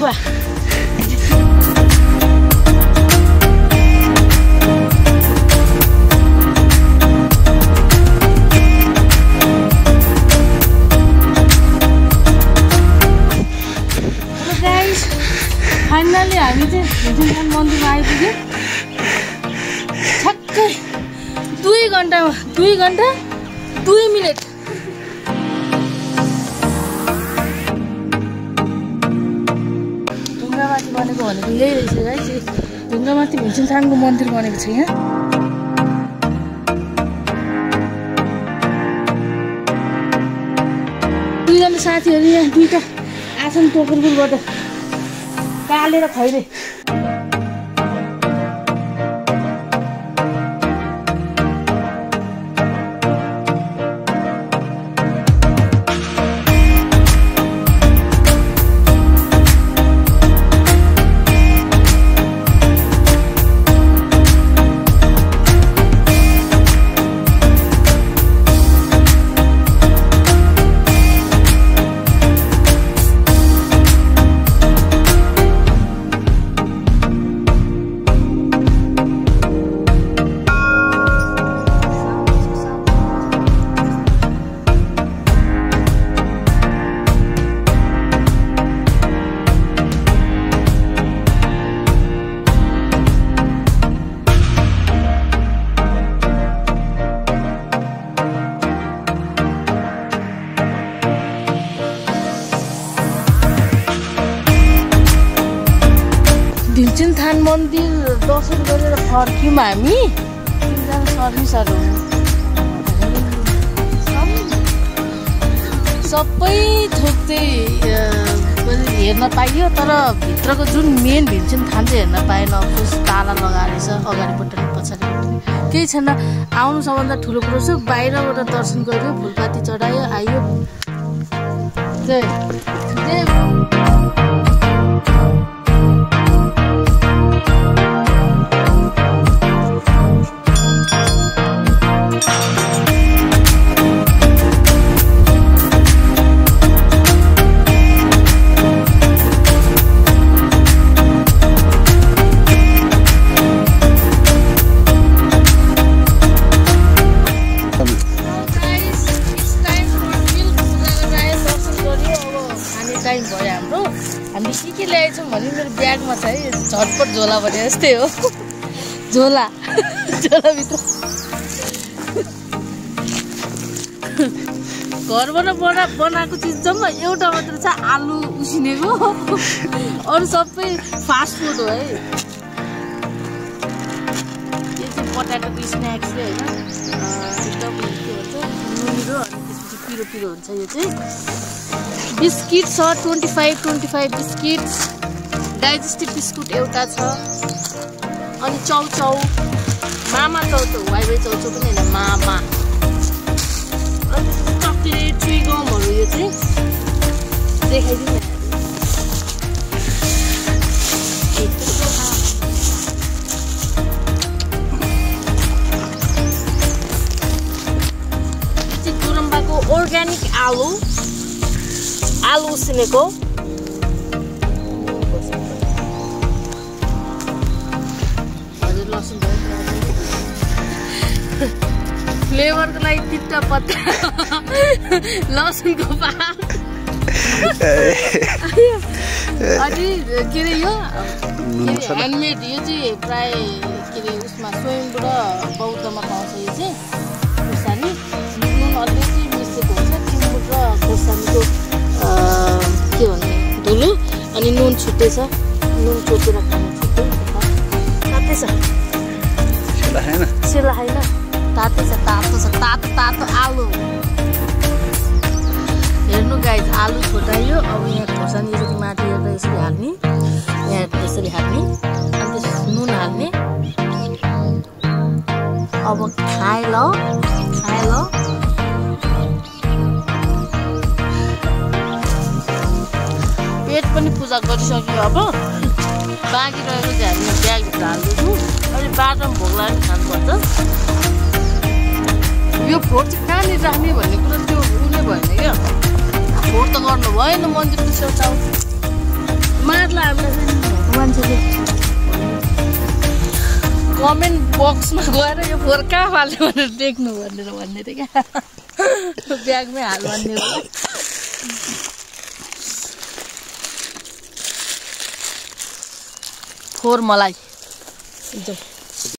बा फाइनली हामी चाहिँ भीमसेन मन्दिरमा आइपुग्यो ठ्याक्कै 2 घण्टामा 2 घण्टा 2 मिनेट ढुङ्गामाथि बनेको भनेको यही रहेछ गाइस ढुङ्गामाथि भीमसेन थानको मन्दिर बनेको छ यहाँ दुईजना साथीहरू यहाँ दुईटा आसन टोकरबाट कालेर खैरे भीमसेन थान मन्दिर दर्शन गरेर फर्क्यौँ हामी तिनजना सर्भिसहरू सबै थोक चाहिँ हेर्न पाइयो तर भित्रको जुन मेन भीमसेन थान चाहिँ हेर्न पाएन अफकोर्स ताला लगाएर छ अगाडिपट्टि पछाडिपट्टि केही छैन आउनु सबभन्दा ठुलो कुरो छ बाहिरबाट दर्शन गर्यो फुलपाती चढायो आयो टाइम भयो हाम्रो हामीले के ल्याएछौँ भने मेरो ब्यागमा छ है झटपट झोला भने जस्तै हो झोला झोलाभित्र घरबाट बनाएको चिज जम्मा एउटा मात्र छ आलु उसिनेको अरू सबै फास्ट फुड हो है यो चाहिँ पटाटोको स्न्याक्स होइन एकदम के भन्छ नुनिलो अनि त्यसपछि पिरो पिरो हुन्छ यो चाहिँ बिस्किट छ 25 बिस्किट्स डाइजेस्टिभ बिस्कुट एउटा छ अनि चौचौ मामा चौचौ वाइ चौचौ पनि होइन मामा अनि चक्लेट चुइगमहरू यो चाहिँ देखाइदिनु गोरम्बाको अर्ग्यानिक आलु उसिनेको हजुर लसुन फ्लेभरको लागि तित्ता पत्ता लसुनको पात अनि के अरे यो ह्यान्डमेड यो चाहिँ प्राय के अरे उसमा स्वयंबाट बौद्धमा पाउँछ यो चाहिँ खोर्सानी नुन अलिकति मिसेको हुन्छ टिमुर र खोर्सानीको के भन्ने धुलो अनि नुन छुट्टै छ नुन चोटेर खानु छुट्टै तातै छ सेला होइन तातै छ तातो आलु हेर्नु गाइस आलु छोटायो अब यहाँ खोर्सानी यसरी माथि हेर्दा यसरी हाल्ने यहाँ यसरी हाल्ने अनि त्यस नुन हाल्ने अब खाए ल पेट पनि पूजा गरिसक्यो अब बाँकी रहेको चाहिँ हामी ब्यागभित्र हाल्दैछौँ अहिले बाटोमा भोग लागेर खानुपर्छ यो फोट चाहिँ कहाँनिर राख्ने भन्ने कुरा त्यो उनी भएन क्या फोट त गर्नु भएन मन्दिरको छेउछाउ मार्ला मान्छेले कमेन्ट बक्समा गएर यो फोहोर कहाँ फाल्यो भनेर देख्नु भनेर भन्ने थियो क्या ब्यागमै हाल भन्ने हो फोहोर मलाई एकदम